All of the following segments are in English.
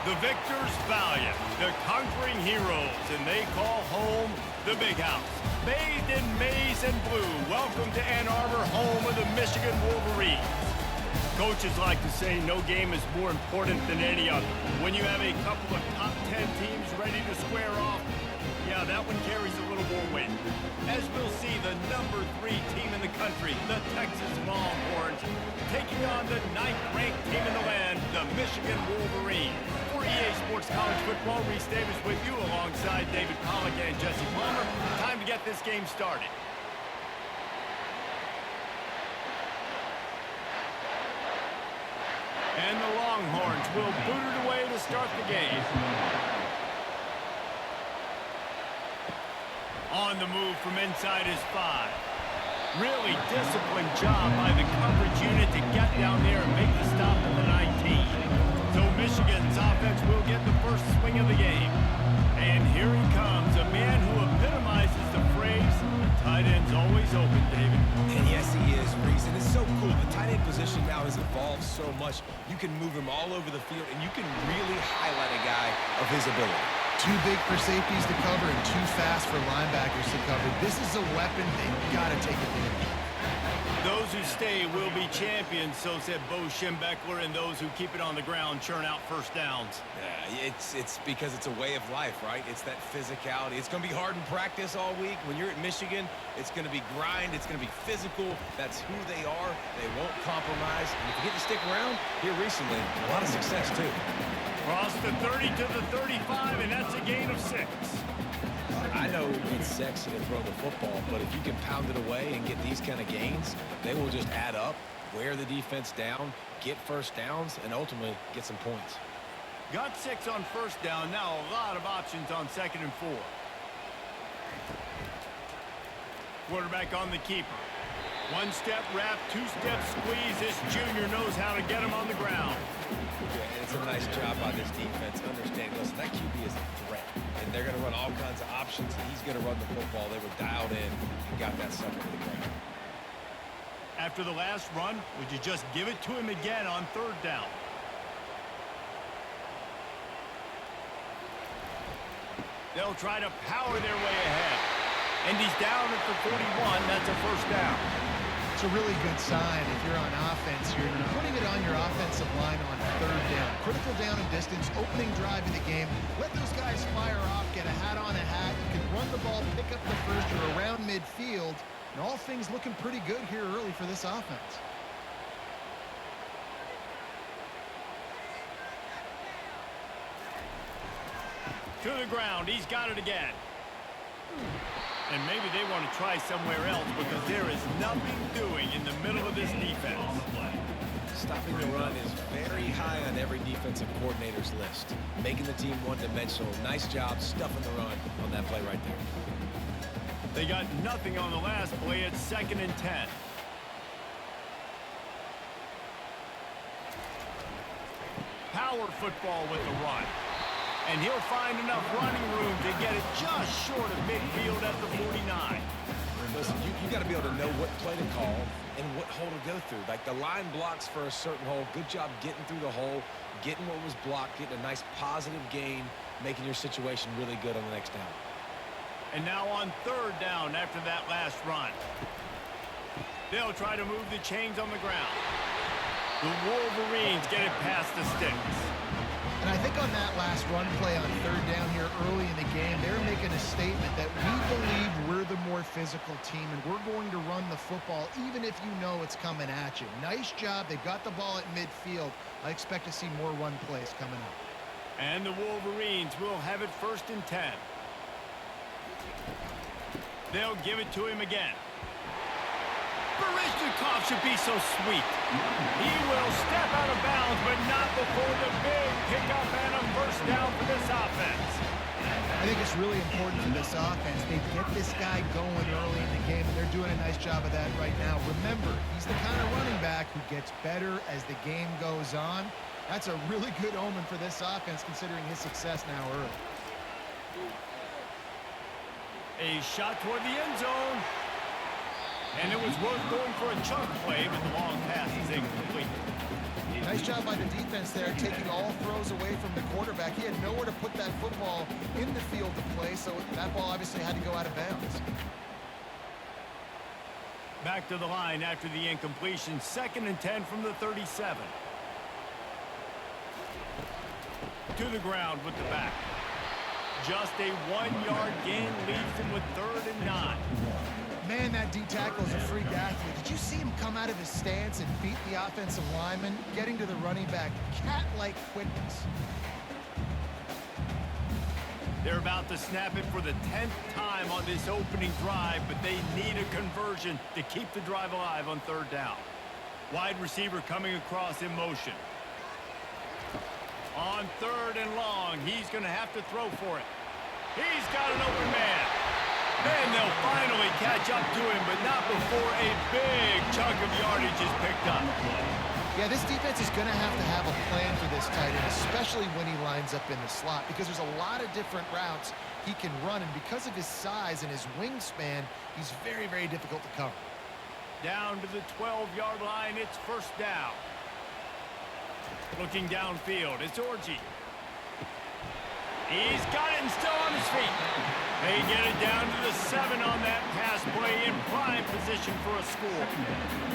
The victors valiant, the conquering heroes, and they call home the Big House. Bathed in maize and blue, welcome to Ann Arbor, home of the Michigan Wolverines. Coaches like to say no game is more important than any other. When you have a couple of top 10 teams ready to square off, yeah, that one carries a little more weight. As we'll see, the number 3 team in the country, the Texas Longhorns, taking on the 9th-ranked team in the land, the Michigan Wolverines. For EA Sports College Football, Reese Davis with you alongside David Pollack and Jesse Palmer. Time to get this game started. And the Longhorns will boot it away to start the game. On the move from inside his 5. Really disciplined job by the coverage unit to get down there and make the stop at the 19. So Michigan's offense will get the first swing of the game. And here he comes, a man who epitomizes the phrase, tight end's always open, David. And yes, he is, Reese. And it's so cool. The tight end position now has evolved so much. You can move him all over the field, and you can really highlight a guy of his ability. Too big for safeties to cover and too fast for linebackers to cover. This is a weapon they've got to take advantage of. Those who stay will be champions, so said Bo Schembechler, and those who keep it on the ground churn out first downs. Yeah, it's because it's a way of life, right? It's that physicality. It's going to be hard in practice all week. When you're at Michigan, it's going to be grind. It's going to be physical. That's who they are. They won't compromise. And if you get to stick around here recently, a lot of success, too. Cross the 30 to the 35, and that's a gain of 6. I know it's sexy to throw the football, but if you can pound it away and get these kind of gains, they will just add up, wear the defense down, get first downs, and ultimately get some points. Got 6 on first down. Now a lot of options on 2nd and 4. Quarterback on the keeper. 1-step wrap, 2-step squeeze. This junior knows how to get him on the ground. Yeah, and it's a nice job by this defense. Understand, listen, that QB is a threat. And they're going to run all kinds of options. He's going to run the football. They were dialed in and got that sucker to the ground. After the last run, would you just give it to him again on 3rd down? They'll try to power their way ahead. And he's down at the 41. That's a first down. It's a really good sign if you're on offense. You're putting it on your offensive line on 3rd down. Critical down and distance, opening drive in the game. Let those guys fire off, get a hat on a hat. You can run the ball, pick up the first. You're around midfield. And all things looking pretty good here early for this offense. To the ground. He's got it again. And maybe they want to try somewhere else because there is nothing doing in the middle of this defense. Stopping the run is very high on every defensive coordinator's list. Making the team one-dimensional. Nice job stuffing the run on that play right there. They got nothing on the last play. It's 2nd and 10. Power football with the run. And he'll find enough running room to get it just short of midfield at the 49. Listen, you got to be able to know what play to call and what hole to go through. Like the line blocks for a certain hole. Good job getting through the hole, getting what was blocked, getting a nice positive gain, making your situation really good on the next down. And now on 3rd down after that last run. They'll try to move the chains on the ground. The Wolverines get it past the sticks. And I think on that last run play on 3rd down here early in the game, they're making a statement that we believe we're the more physical team and we're going to run the football even if you know it's coming at you. Nice job. They've got the ball at midfield. I expect to see more run plays coming up. And the Wolverines will have it 1st and 10. They'll give it to him again. Barishnikov should be so sweet. He will step out of bounds, but not before the big pickup and a first down for this offense. I think it's really important for this offense. They get this guy going early in the game, and they're doing a nice job of that right now. Remember, he's the kind of running back who gets better as the game goes on. That's a really good omen for this offense, considering his success now early. A shot toward the end zone. And it was worth going for a chunk play, but the long pass is incomplete. Nice job by the defense there, taking all throws away from the quarterback. He had nowhere to put that football in the field to play, so that ball obviously had to go out of bounds. Back to the line after the incompletion. 2nd and 10 from the 37. To the ground with the back. Just a 1-yard gain leaves him with 3rd and 9. Man, that D tackle is a freak athlete. Did you see him come out of his stance and beat the offensive lineman, getting to the running back? Cat-like quickness. They're about to snap it for the 10th time on this opening drive, but they need a conversion to keep the drive alive on 3rd down. Wide receiver coming across in motion. On 3rd and long, he's going to have to throw for it. He's got an open man. And they'll finally catch up to him, but not before a big chunk of yardage is picked up. Yeah, this defense is going to have a plan for this tight end, especially when he lines up in the slot, because there's a lot of different routes he can run, and because of his size and his wingspan, he's very, very difficult to cover. Down to the 12-yard line, it's 1st down. Looking downfield, it's Orji. He's got it and still on his feet. They get it down to the 7 on that pass play in prime position for a score.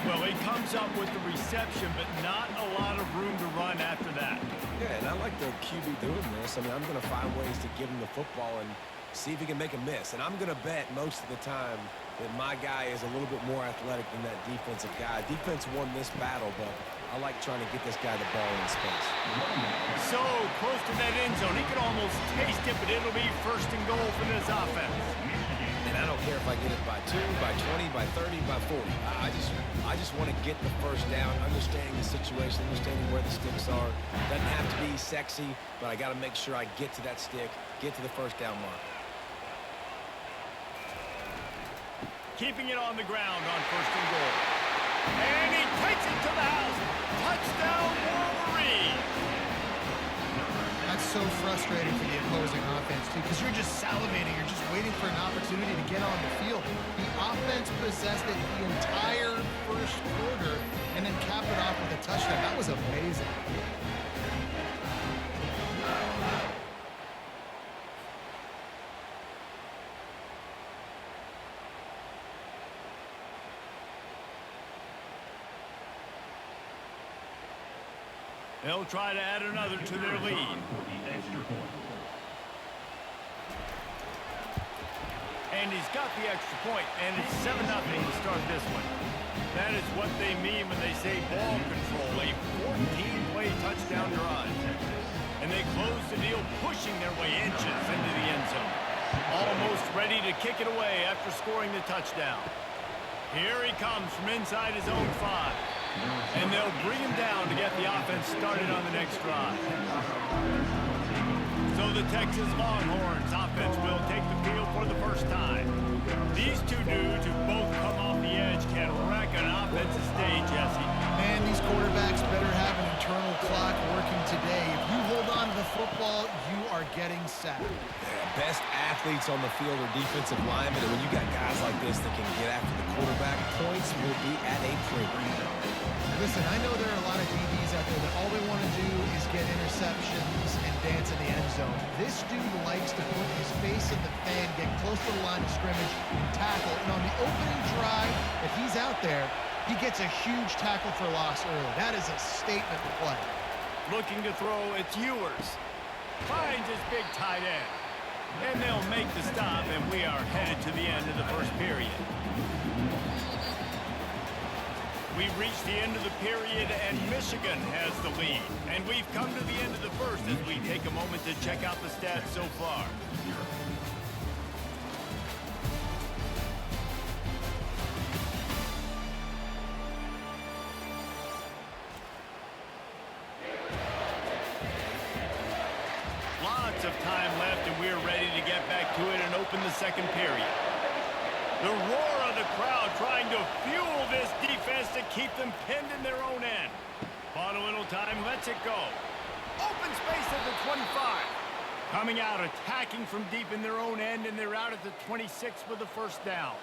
Well, he comes up with the reception, but not a lot of room to run after that. Yeah, and I like the QB doing this. I mean, I'm going to find ways to give him the football and see if he can make a miss. And I'm going to bet most of the time that my guy is a little bit more athletic than that defensive guy. Defense won this battle, but I like trying to get this guy the ball in space. So close to that end zone, he could almost taste it, but it'll be 1st and goal for this offense. And I don't care if I get it by 2, by 20, by 30, by 40. I just want to get the 1st down, understanding the situation, understanding where the sticks are. Doesn't have to be sexy, but I got to make sure I get to that stick, get to the 1st down mark. Keeping it on the ground on 1st and goal. And he takes it to the house. Touchdown, Wolverines. That's so frustrating for the opposing offense, too, because you're just salivating. You're just waiting for an opportunity to get on the field. The offense possessed it the entire 1st quarter and then capped it off with a touchdown. That was amazing. They'll try to add another to their lead. And he's got the extra point, and it's 7-0 to start this one. That is what they mean when they say ball control, a 14-play touchdown drive. And they close the deal, pushing their way inches into the end zone. Almost ready to kick it away after scoring the touchdown. Here he comes from inside his own 5. And they'll bring him down to get the offense started on the next drive. So the Texas Longhorns offense will take the field for the 1st time. These two dudes who both come off the edge can wreck an offensive stage, Jesse. Man, these quarterbacks better have an internal clock working today. If you hold on to the football, you are getting sacked. Best athletes on the field are defensive linemen, and when you got guys like this that can get after the quarterback, points will be at a premium. Listen, I know there are a lot of DBs out there that all they want to do is get interceptions and dance in the end zone. This dude likes to put his face in the fan, get close to the line of scrimmage, and tackle. And on the opening drive, if he's out there, he gets a huge tackle for loss early. That is a statement play. Looking to throw, it's Ewers. Finds his big tight end. And they'll make the stop, and we are headed to the end of the 1st period. We've reached the end of the period, and Michigan has the lead. And we've come to the end of the 1st as we take a moment to check out the stats so far. Lots of time left, and we're ready to get back to it and open the 2nd period. The roar of the crowd trying to fuel this defense to keep them pinned in their own end. Bought a little time, lets it go. Open space at the 25. Coming out, attacking from deep in their own end, and they're out at the 26 with the 1st down.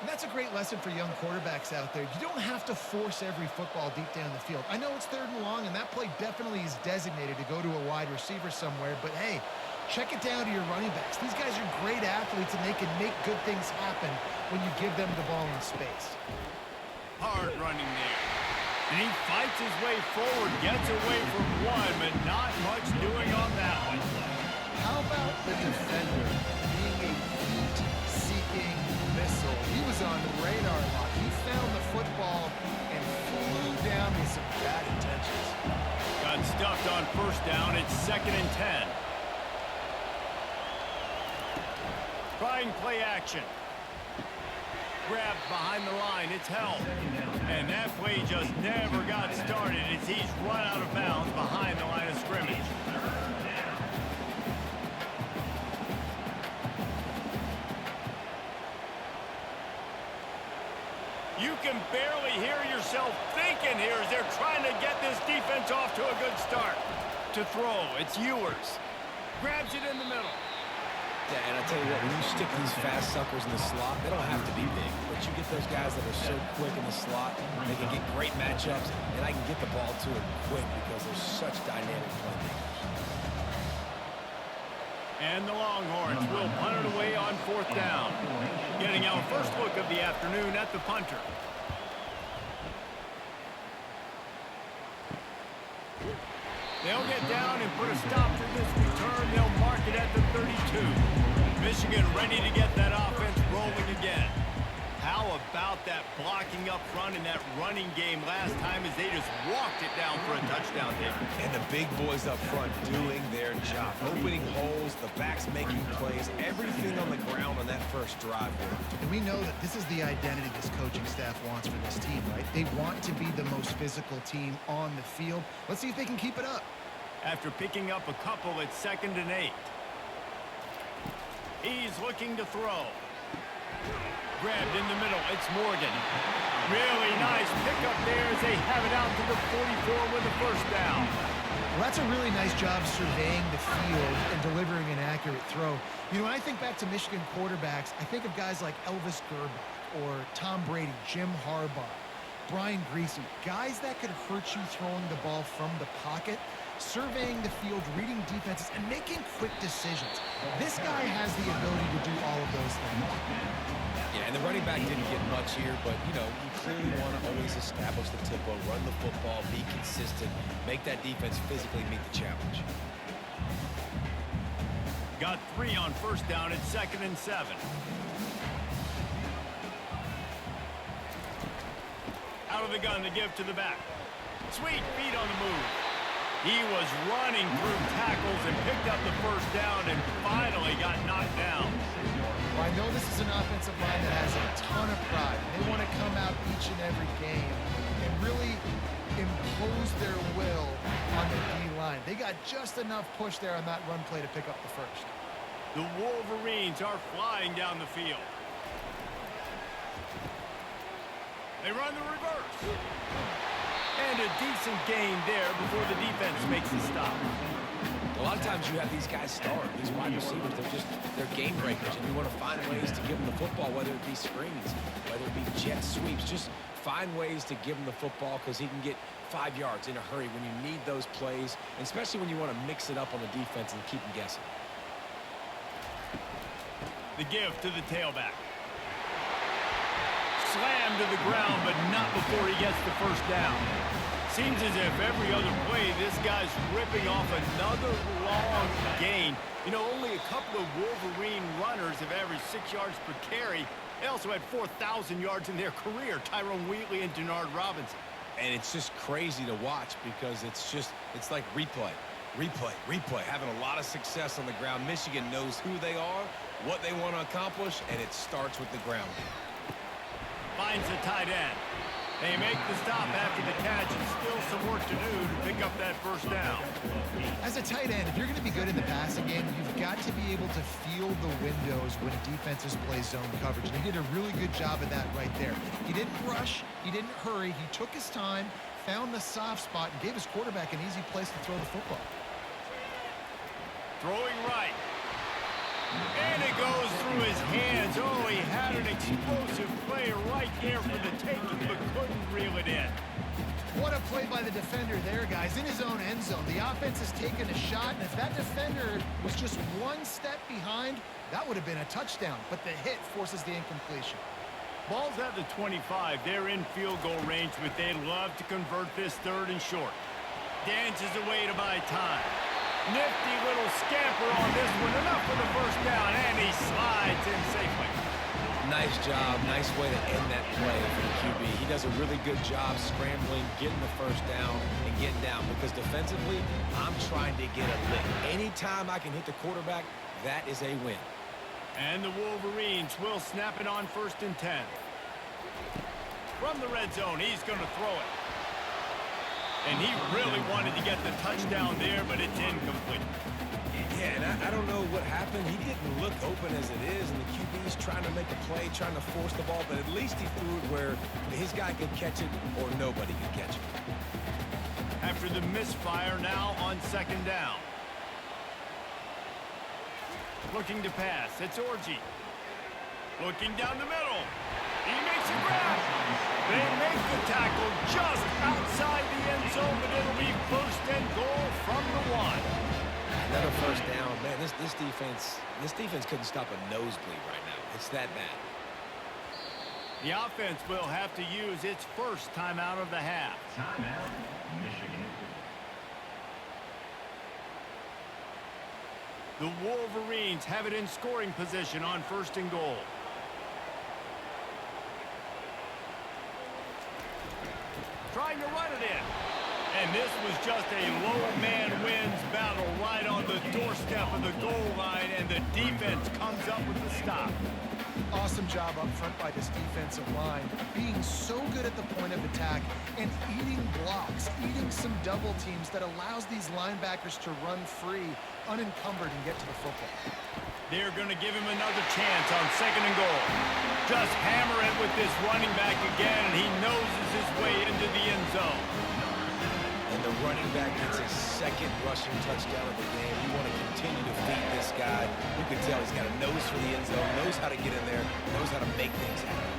And that's a great lesson for young quarterbacks out there. You don't have to force every football deep down the field. I know it's 3rd and long, and that play definitely is designated to go to a wide receiver somewhere, but hey, check it down to your running backs. These guys are great athletes, and they can make good things happen when you give them the ball in space. Hard running there. And he fights his way forward, gets away from one, but not much doing on that one. How about the defender being a heat-seeking missile? He was on radar lock. He found the football and flew down with some bad intentions. Got stuffed on 1st down. It's 2nd and 10. Trying play action. Grabbed behind the line. It's held. And that play just never got started as he's run out of bounds behind the line of scrimmage. You can barely hear yourself thinking here as they're trying to get this defense off to a good start. To throw, it's Ewers. Grabs it in the middle. Yeah, and I tell you what, when you stick these fast suckers in the slot, they don't have to be big. But you get those guys that are so quick in the slot, they can get great matchups, and I can get the ball to it quick because they're such dynamic playmakers. And the Longhorns will punt it away on 4th down. Getting our first look of the afternoon at the punter. They'll get down and put a stop to this return. They'll mark it at the 32. Michigan ready to get that offense rolling again. How about that blocking up front in that running game last time as they just walked it down for a touchdown there. And the big boys up front doing their job. Opening holes, the backs making plays, everything on the ground on that first drive there. And we know that this is the identity this coaching staff wants for this team, right? They want to be the most physical team on the field. Let's see if they can keep it up. After picking up a couple, it's 2nd and 8. He's looking to throw. Grabbed in the middle. It's Morgan. Really nice pickup there as they have it out to the 44 with the 1st down. Well, that's a really nice job surveying the field and delivering an accurate throw. You know, when I think back to Michigan quarterbacks, I think of guys like Elvis Gerbach or Tom Brady, Jim Harbaugh, Brian Griese, guys that could hurt you throwing the ball from the pocket, surveying the field, reading defenses, and making quick decisions. This guy has the ability to do all of those things. Yeah, and the running back didn't get much here, but, you know, you clearly want to always establish the tempo, run the football, be consistent, make that defense physically meet the challenge. Got 3 on 1st down. It's 2nd and 7. Out of the gun to give to the back. Sweet feet on the move. He was running through tackles and picked up the 1st down and finally got knocked down. Well, I know this is an offensive line that has a ton of pride. They want to come out each and every game and really impose their will on the D-line. They got just enough push there on that run play to pick up the 1st. The Wolverines are flying down the field. They run the reverse. And a decent gain there before the defense makes the stop. A lot of times you have these guys start, these wide receivers, they're game breakers, and you want to find ways to give them the football, whether it be screens, whether it be jet sweeps. Just find ways to give him the football because he can get 5 yards in a hurry when you need those plays, and especially when you want to mix it up on the defense and keep them guessing. The give to the tailback. Slammed to the ground, but not before he gets the 1st down. Seems as if every other play, this guy's ripping off another long gain. You know, only a couple of Wolverine runners have averaged 6 yards per carry. They also had 4,000 yards in their career, Tyrone Wheatley and Denard Robinson. And it's just crazy to watch because it's like replay, having a lot of success on the ground. Michigan knows who they are, what they want to accomplish, and it starts with the ground game. Finds the tight end. They make the stop after the catch, and still some work to do to pick up that 1st down. As a tight end, if you're going to be good in the passing game, you've got to be able to feel the windows when defenses play zone coverage. And he did a really good job of that right there. He didn't rush. He didn't hurry. He took his time, found the soft spot, and gave his quarterback an easy place to throw the football. Throwing right. And it goes through his hands. Oh, he had an explosive play right there for the taking, but couldn't reel it in. What a play by the defender there, guys. In his own end zone, the offense has taken a shot, and if that defender was just one step behind, that would have been a touchdown. But the hit forces the incompletion. Ball's at the 25. They're in field goal range, but they'd love to convert this third and short. Dances away to buy time. Nifty little scamper on this one. Enough for the first down, and he slides in safely. Nice job. Nice way to end that play for the QB. He does a really good job scrambling, getting the first down, and getting down. Because defensively, I'm trying to get a lick. Anytime I can hit the quarterback, that is a win. And the Wolverines will snap it on 1st and 10. From the red zone, he's going to throw it. And he really wanted to get the touchdown there, but it's incomplete. Yeah, and I don't know what happened. He didn't look open as it is, and the QB's trying to make a play, trying to force the ball, but at least he threw it where his guy could catch it or nobody could catch it. After the misfire, now on 2nd down. Looking to pass. It's Orji. Looking down the middle. He makes a grab. They make the tackle just outside the end zone, but it'll be 1st and goal from the 1. Another first down. Man, this defense couldn't stop a nosebleed right now. It's that bad. The offense will have to use its first timeout of the half. Timeout, Michigan. The Wolverines have it in scoring position on 1st and goal. Trying to run it in. And this was just a low man wins battle right on the doorstep of the goal line, and the defense comes up with the stop. Awesome job up front by this defensive line, being so good at the point of attack and eating blocks, eating some double teams that allows these linebackers to run free, unencumbered, and get to the football. They're going to give him another chance on 2nd and goal. Just hammer it with this running back again, and he noses his way into the end zone. And the running back gets his 2nd rushing touchdown of the game. You want to continue to feed this guy. You can tell he's got a nose for the end zone, knows how to get in there, knows how to make things happen.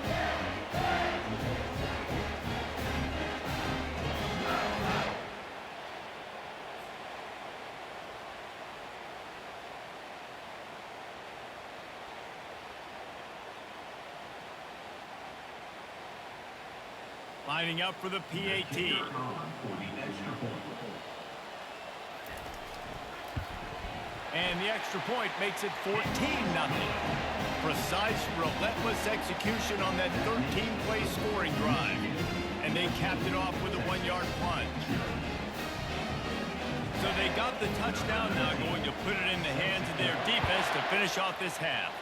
Lining up for the PAT. And the extra point makes it 14-0. Precise, relentless execution on that 13-play scoring drive. And they capped it off with a 1-yard plunge. So they got the touchdown, now going to put it in the hands of their defense to finish off this half.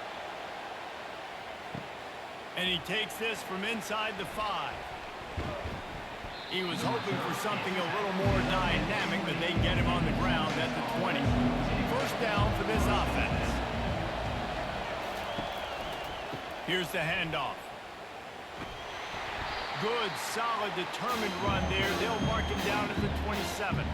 And he takes this from inside the 5. He was hoping for something a little more dynamic, but they get him on the ground at the 20. 1st down for this offense. Here's the handoff. Good, solid, determined run there. They'll mark him down at the 27.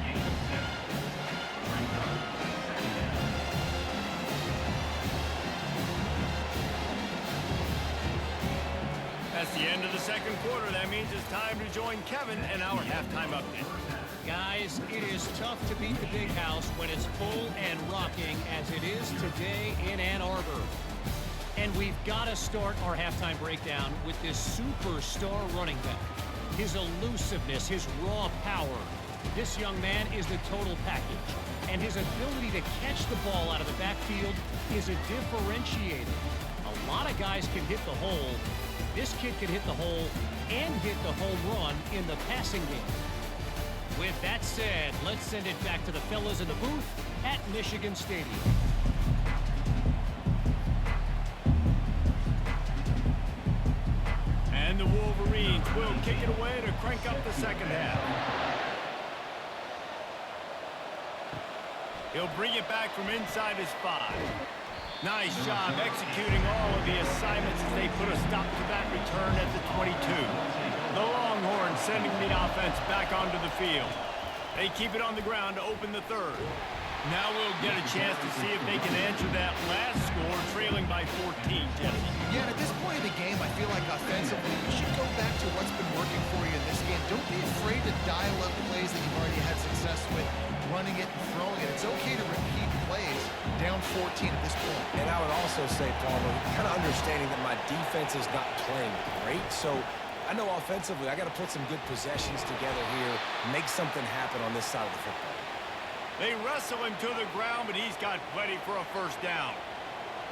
That's the end of the 2nd quarter. That means it's time to join Kevin and our halftime update. Guys, it is tough to beat the Big House when it's full and rocking as it is today in Ann Arbor. And we've got to start our halftime breakdown with this superstar running back. His elusiveness, his raw power. This young man is the total package. And his ability to catch the ball out of the backfield is a differentiator. A lot of guys can hit the hole. This kid can hit the hole and hit the home run in the passing game. With that said, let's send it back to the fellas in the booth at Michigan Stadium. And the Wolverines will kick it away to crank up the 2nd half. He'll bring it back from inside his 5. Nice job executing all of the assignments as they put a stop to that return at the 22. The Longhorns sending the offense back onto the field. They keep it on the ground to open the 3rd. Now we'll get a chance to see if they can answer that last score, trailing by 14, Jesse. Yeah, and at this point in the game, I feel like offensively, you should go back to what's been working for you in this game. Don't be afraid to dial up plays that you've already had success with, running it and throwing it. It's okay to repeat plays down 14 at this point. And I would also say, Palmer, kind of understanding that my defense is not playing great, so I know offensively I got to put some good possessions together here, make something happen on this side of the football. They wrestle him to the ground, but he's got plenty for a first down.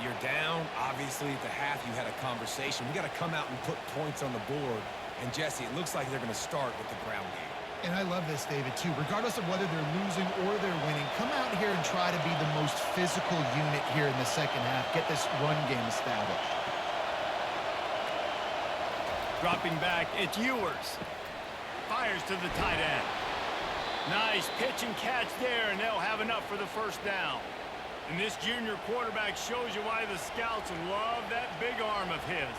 You're down. Obviously, at the half, you had a conversation. We got to come out and put points on the board. And, Jesse, it looks like they're going to start with the ground game. And I love this, David, too. Regardless of whether they're losing or they're winning, come out here and try to be the most physical unit here in the second half. Get this run game established. Dropping back, it's Ewers. Fires to the tight end. Nice pitch and catch there, and they'll have enough for the first down. And this junior quarterback shows you why the scouts love that big arm of his.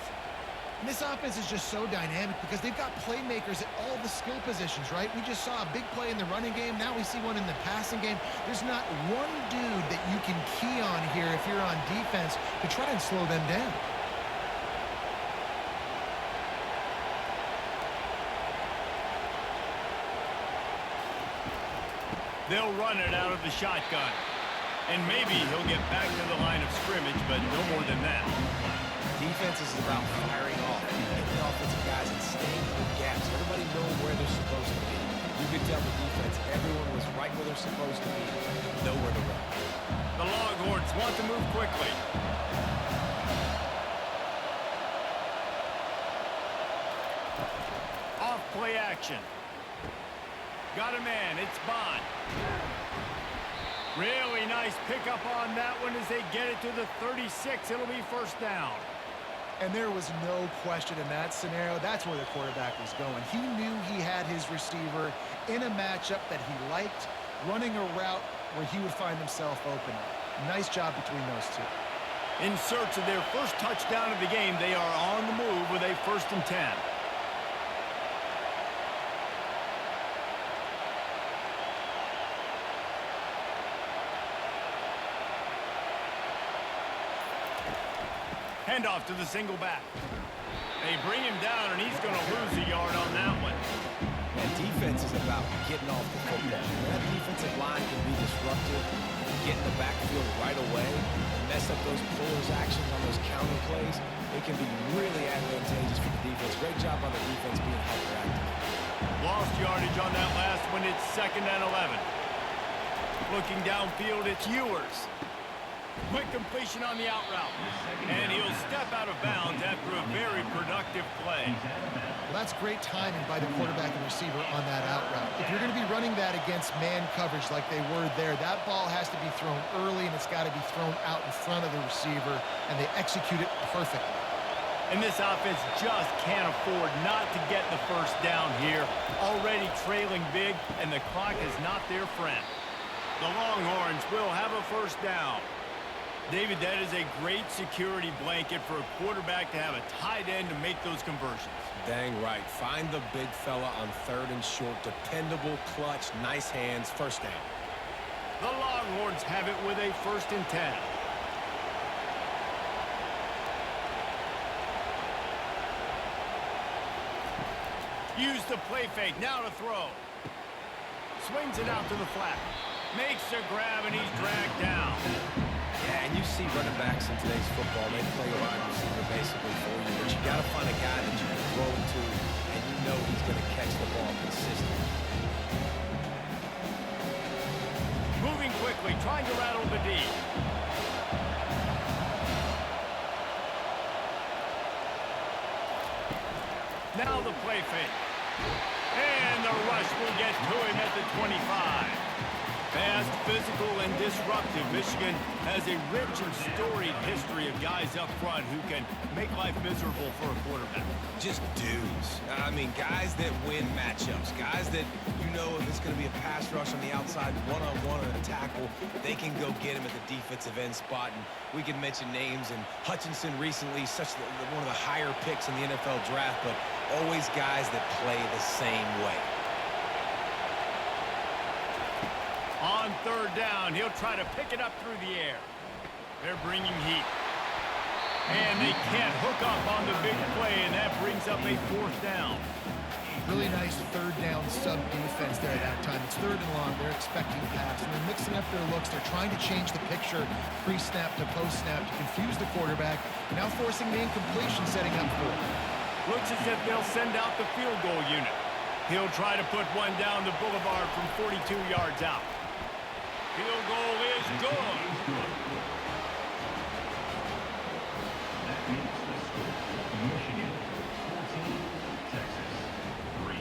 And this offense is just so dynamic because they've got playmakers at all the skill positions, right? We just saw a big play in the running game. Now we see one in the passing game. There's not one dude that you can key on here if you're on defense to try and slow them down. They'll run it out of the shotgun. And maybe he'll get back to the line of scrimmage, but no more than that. Defense is about firing off, getting the offensive guys and staying in the gaps. Everybody know where they're supposed to be. You could tell the defense, everyone was right where they're supposed to be, nowhere to run. The Longhorns want to move quickly. Off play action. Got a man, it's Bond. Really nice pickup on that one as they get it to the 36. It'll be first down. And there was no question in that scenario. That's where the quarterback was going. He knew he had his receiver in a matchup that he liked, running a route where he would find himself open. Nice job between those two. In search of their first touchdown of the game, they are on the move with a 1st and 10. Handoff to the single back. They bring him down, and he's going to lose a yard on that one. And defense is about getting off the football. That defensive line can be disruptive, get in the backfield right away, and mess up those pullers actions on those counter plays. It can be really advantageous for the defense. Great job on the defense being hyperactive. Lost yardage on that last one. It's 2nd and 11. Looking downfield, it's Ewers. Quick completion on the out route. And he'll step out of bounds after a very productive play. Well, that's great timing by the quarterback and receiver on that out route. If you're going to be running that against man coverage like they were there, that ball has to be thrown early, and it's got to be thrown out in front of the receiver, and they execute it perfectly. And this offense just can't afford not to get the first down here. Already trailing big, and the clock is not their friend. The Longhorns will have a first down. David, that is a great security blanket for a quarterback to have a tight end to make those conversions. Dang right. Find the big fella on 3rd and short. Dependable, clutch, nice hands, first down. The Longhorns have it with a 1st and 10. Use the play fake, now to throw. Swings it out to the flat. Makes a grab, and he's dragged down. Yeah, and you see running backs in today's football, they play a wide receiver basically for you, but you got to find a guy that you can throw it to, and you know he's going to catch the ball consistently. Moving quickly, trying to rattle the D. Now the play fake. And the rush will get to him at the 25. Fast, physical, and disruptive. Michigan has a rich and storied history of guys up front who can make life miserable for a quarterback. Just dudes. I mean, guys that win matchups. Guys that, you know, if it's going to be a pass rush on the outside, one-on-one or a tackle, they can go get him at the defensive end spot. And we can mention names. And Hutchinson recently, one of the higher picks in the NFL draft, but always guys that play the same way. On third down, he'll try to pick it up through the air. They're bringing heat. And they can't hook up on the big play, and that brings up a fourth down. Really nice third down sub defense there at that time. It's third and long. They're expecting pass, and they're mixing up their looks. They're trying to change the picture pre-snap to post-snap to confuse the quarterback, now forcing the incompletion, setting up for it. Looks as if they'll send out the field goal unit. He'll try to put one down the boulevard from 42 yards out. Field goal is good. That makes the score Michigan 14, Texas 3.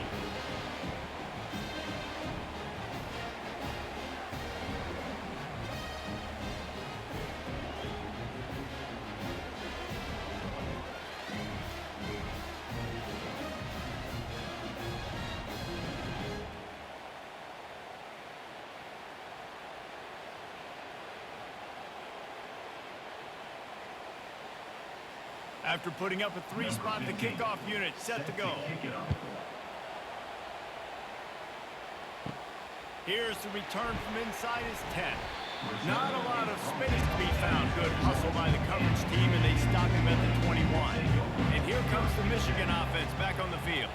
After putting up a three-spot, the kickoff unit set to go. Here's the return from inside his 10. Not a lot of space to be found. Good hustle by the coverage team, and they stop him at the 21. And here comes the Michigan offense back on the field.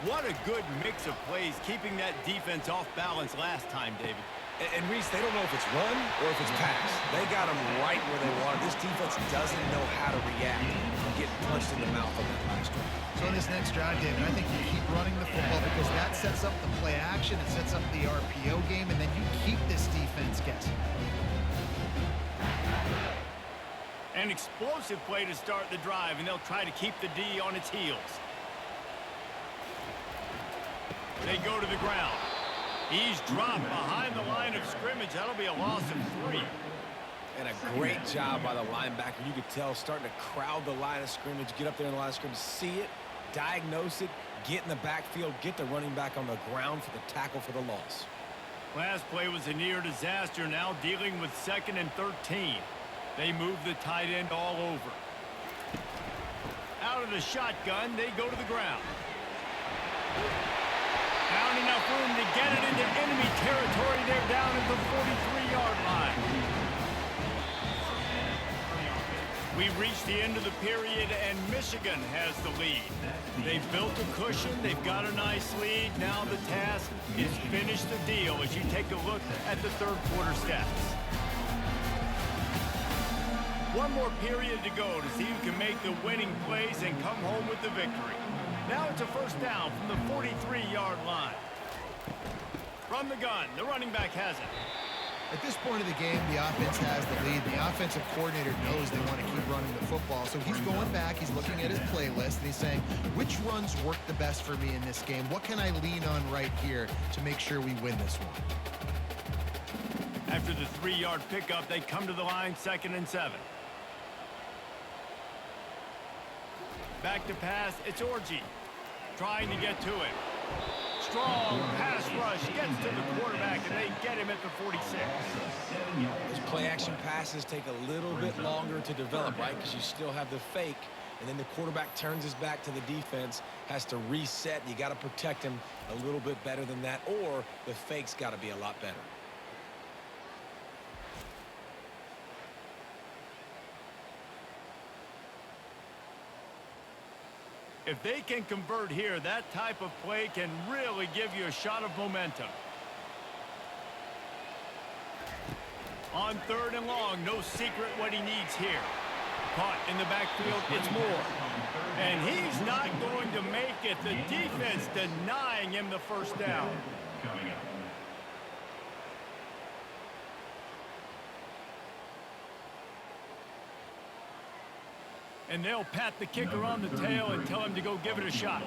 What a good mix of plays, keeping that defense off balance last time, David. And Reese, they don't know if it's run or if it's pass. They got them right where they want it. This defense doesn't know how to react from getting punched in the mouth on that last drive. So in this next drive, David, I think you keep running the football because that sets up the play action, it sets up the RPO game, and then you keep this defense guessing. An explosive play to start the drive, and they'll try to keep the D on its heels. They go to the ground. He's dropped behind the line of scrimmage. That'll be a loss of 3. And a great job by the linebacker. You could tell starting to crowd the line of scrimmage, get up there in the line of scrimmage, see it, diagnose it, get in the backfield, get the running back on the ground for the tackle for the loss. Last play was a near disaster. Now dealing with 2nd and 13. They move the tight end all over. Out of the shotgun, they go to the ground. Found enough room to get it into enemy territory. They're down at the 43-yard line. We reached the end of the period, and Michigan has the lead. They've built a cushion. They've got a nice lead. Now the task is finish the deal as you take a look at the third quarter stats. One more period to go to see who can make the winning plays and come home with the victory. Now it's a first down from the 43-yard line. From the gun, the running back has it. At this point of the game, the offense has the lead. The offensive coordinator knows they want to keep running the football. So he's going back, he's looking at his playlist, and he's saying, which runs work the best for me in this game? What can I lean on right here to make sure we win this one? After the 3-yard pickup, they come to the line, 2nd and 7. Back to pass, it's Orji. Trying to get to it. Strong pass rush, gets to the quarterback, and they get him at the 46. Those play-action passes take a little bit longer to develop, right? Because you still have the fake, and then the quarterback turns his back to the defense, has to reset. You got to protect him a little bit better than that, or the fake's got to be a lot better. If they can convert here, that type of play can really give you a shot of momentum. On 3rd and long, no secret what he needs here. Caught in the backfield, it's Moore. And he's not going to make it. The defense denying him the first down. Coming up. And they'll pat the kicker on the tail and tell him to go give it a shot.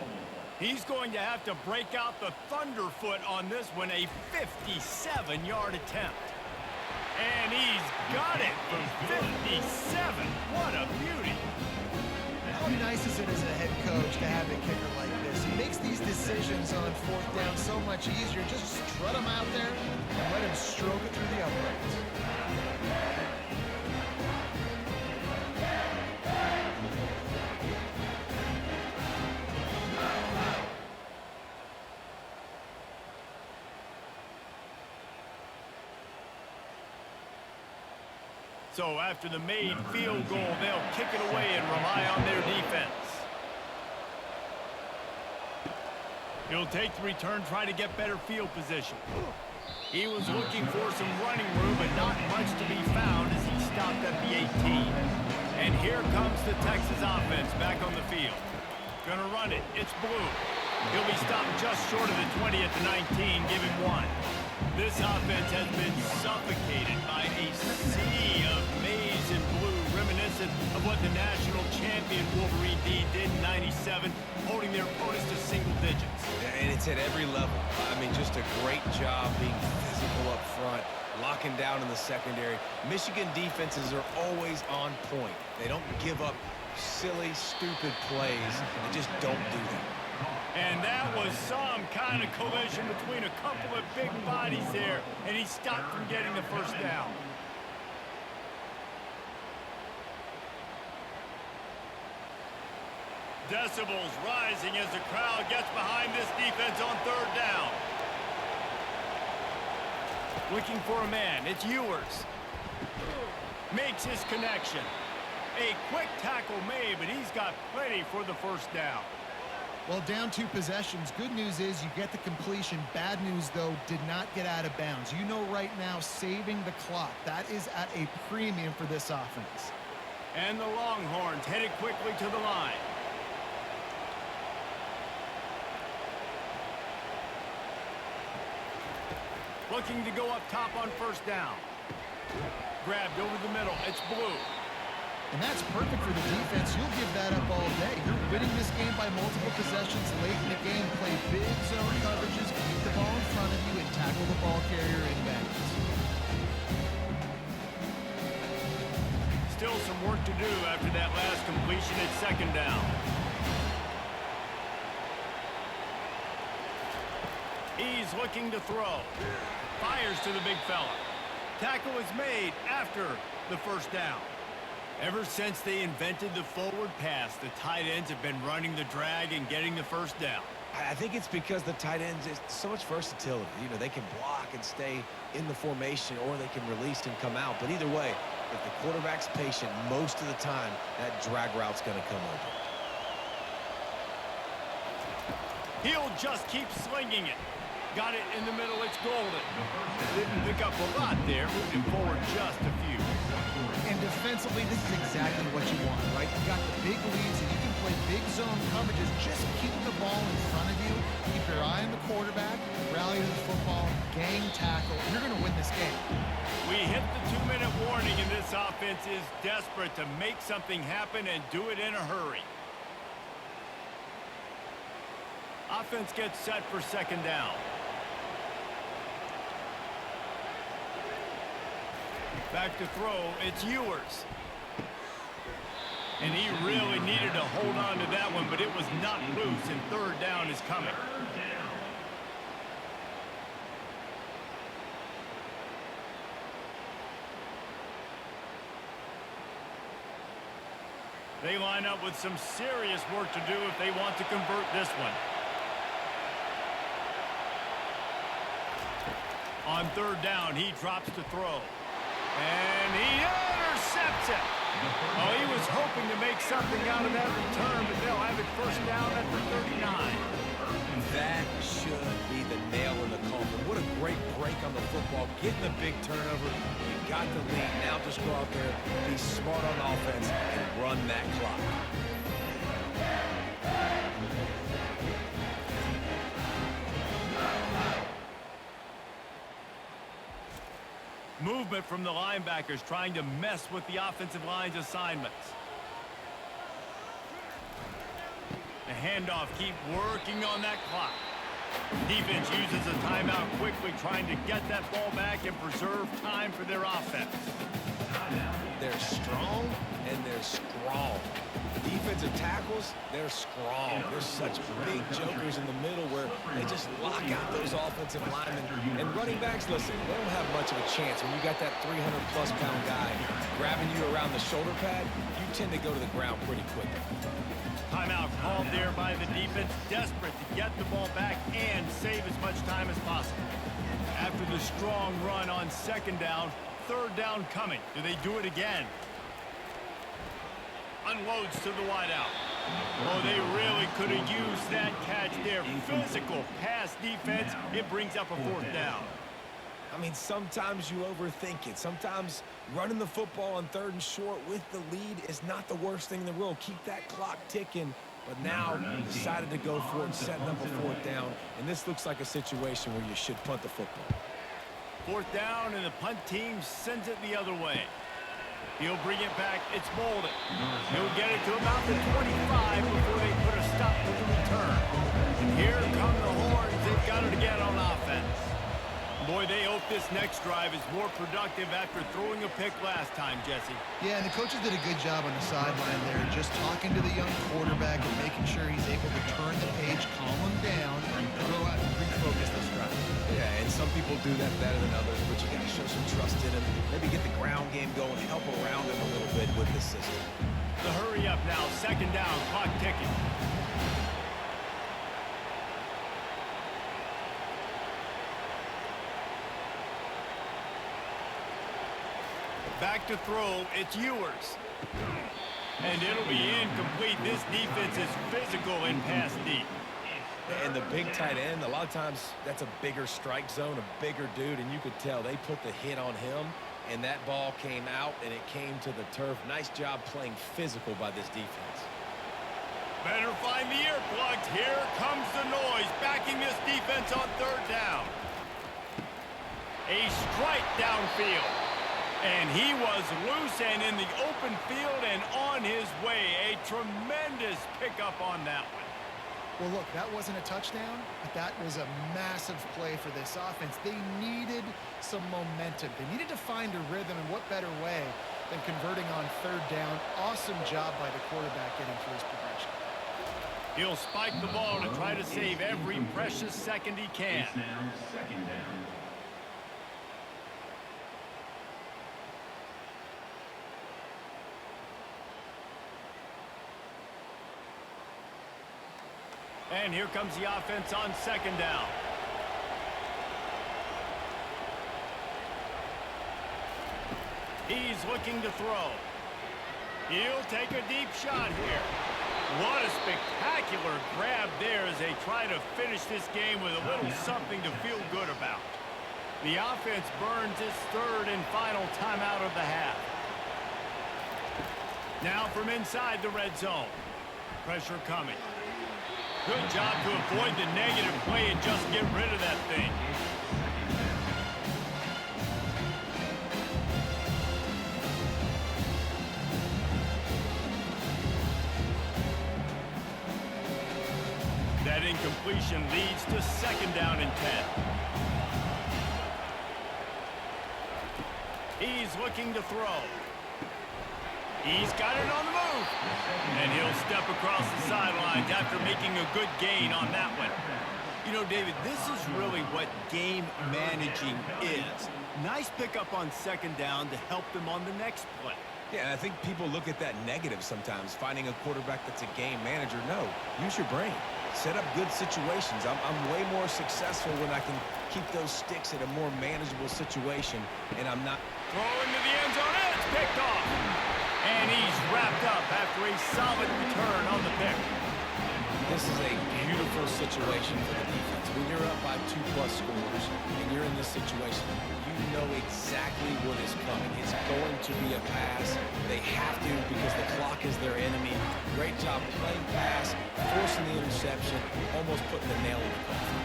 He's going to have to break out the thunderfoot on this one, a 57-yard attempt. And he's got it from 57. What a beauty. How nice is it as a head coach to have a kicker like this? He makes these decisions on 4th down so much easier. Just strut him out there and let him stroke it through the uprights. So after the made field goal, they'll kick it away and rely on their defense. He'll take the return, try to get better field position. He was looking for some running room, but not much to be found as he stopped at the 18. And here comes the Texas offense back on the field. Gonna run it. It's Blue. He'll be stopped just short of the 20 at the 19, giving 1. This offense has been suffocated by a sea of maize and blue, reminiscent of what the national champion Wolverine D did in '97, holding their opponents to single digits. And it's at every level. I mean, just a great job being physical up front, locking down in the secondary. Michigan defenses are always on point. They don't give up silly, stupid plays. They just don't do that. And that was some kind of collision between a couple of big bodies there, and he stopped from getting the first down. Decibels rising as the crowd gets behind this defense on 3rd down. Looking for a man. It's Ewers. Makes his connection. A quick tackle made, but he's got plenty for the first down. Well, down 2 possessions. Good news is you get the completion. Bad news, though, did not get out of bounds. You know right now, saving the clock. That is at a premium for this offense. And the Longhorns headed quickly to the line. Looking to go up top on 1st down. Grabbed over the middle. It's Blue. And that's perfect for the defense. You'll give that up all day. You're winning this game by multiple possessions late in the game. Play big zone coverages, keep the ball in front of you, and tackle the ball carrier in bounds. Still some work to do after that last completion at 2nd down. He's looking to throw. Fires to the big fella. Tackle is made after the 1st down. Ever since they invented the forward pass, the tight ends have been running the drag and getting the 1st down. I think it's because the tight ends, is so much versatility. You know, they can block and stay in the formation, or they can release and come out. But either way, if the quarterback's patient, most of the time, that drag route's going to come open. He'll just keep slinging it. Got it in the middle. It's golden. Didn't pick up a lot there. Moving forward just a few. And defensively, this is exactly what you want, right? You got the big leads, and you can play big zone coverages. Just keep the ball in front of you. Keep your eye on the quarterback. Rally to the football. Gang tackle. You're going to win this game. We hit the 2-minute warning, and this offense is desperate to make something happen and do it in a hurry. Offense gets set for 2nd down. Back to throw, it's Ewers. And he really needed to hold on to that one, but it was not loose, and 3rd down is coming. They line up with some serious work to do if they want to convert this one. On 3rd down, he drops to throw. And he intercepts it. Oh, he was hoping to make something out of that return, but they'll have it 1st down at the 39. That should be the nail in the coffin. What a great break on the football. Getting the big turnover. You got the lead. Now just go out there, be smart on offense, and run that clock. Movement from the linebackers trying to mess with the offensive line's assignments. The handoff, keep working on that clock. Defense uses a timeout quickly, trying to get that ball back and preserve time for their offense. They're strong and they're strong. Defensive tackles, they're strong. They're such big jokers in the middle where they just lock out those offensive linemen. And running backs, listen, they don't have much of a chance. When you got that 300-plus pound guy grabbing you around the shoulder pad, you tend to go to the ground pretty quickly. Timeout called there by the defense, desperate to get the ball back and save as much time as possible. After the strong run on 2nd down, third down coming. Do they do it again? Unloads to the wideout. Oh, they really could have used that catch there. Physical pass defense. It brings up a fourth down. I mean, sometimes you overthink it. Sometimes running the football on 3rd and short with the lead is not the worst thing in the world. Keep that clock ticking. But now decided to go for it, setting up a fourth down. And this looks like a situation where you should punt the football. Fourth down, and the punt team sends it the other way. He'll bring it back. It's Bolden. He'll get it to about the 25 before they put a stop to the return. And here come the Horns. They've got it again on offense. Boy, they hope this next drive is more productive after throwing a pick last time, Jesse. Yeah, and the coaches did a good job on the sideline there, just talking to the young quarterback and making sure he's able to turn the page, calm him down, and go out and refocus this drive. Yeah, and some people do that better than others, but you got to show some trust in him. Maybe get the ground game going, help around him a little bit with the system. The hurry up now, second down, clock ticking. Back to throw, it's Ewers. And it'll be incomplete. This defense is physical and pass deep. And the big tight end, a lot of times that's a bigger strike zone, a bigger dude, and you could tell they put the hit on him, and that ball came out, and it came to the turf. Nice job playing physical by this defense. Better find the earplugs. Here comes the noise, backing this defense on third down. A strike downfield. And he was loose and in the open field and on his way. A tremendous pickup on that one. Well, look, that wasn't a touchdown, but that was a massive play for this offense. They needed some momentum. They needed to find a rhythm, and what better way than converting on third down. Awesome job by the quarterback getting through his progression. He'll spike the ball to try to save every precious second he can. It's now second down. And here comes the offense on second down. He's looking to throw. He'll take a deep shot here. What a spectacular grab there as they try to finish this game with a little something to feel good about. The offense burns its third and final timeout of the half. Now from inside the red zone. Pressure coming. Good job to avoid the negative play and just get rid of that thing. That incompletion leads to second down and 10. He's looking to throw. He's got it on the move. And he'll step across the sidelines after making a good gain on that one. You know, David, this is really what game managing is. Nice pickup on second down to help them on the next play. Yeah, and I think people look at that negative sometimes, finding a quarterback that's a game manager. No, use your brain. Set up good situations. I'm way more successful when I can keep those sticks at a more manageable situation, and I'm not... Throw into the end zone, and it's picked off. And he's wrapped up after a solid return on the pick. This is a beautiful situation for the defense. When you're up by 2+ scores and you're in this situation, you know exactly what is coming. It's going to be a pass. They have to because the clock is their enemy. Great job playing pass, forcing the interception, almost putting the nail in the coffin.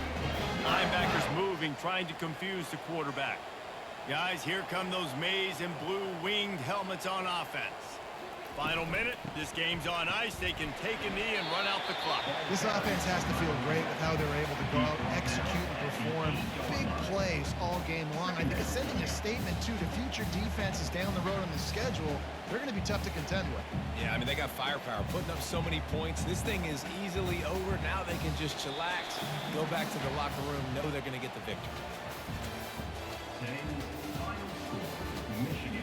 Linebackers moving, trying to confuse the quarterback. Guys, here come those maize and blue winged helmets on offense. Final minute. This game's on ice. They can take a knee and run out the clock. This offense has to feel great with how they're able to go out, execute, and perform big plays all game long. I think it's sending a statement, too, to future defenses down the road on the schedule. They're going to be tough to contend with. Yeah, I mean, they got firepower, putting up so many points. This thing is easily over. Now they can just chillax, go back to the locker room, know they're going to get the victory. Today's final score, Michigan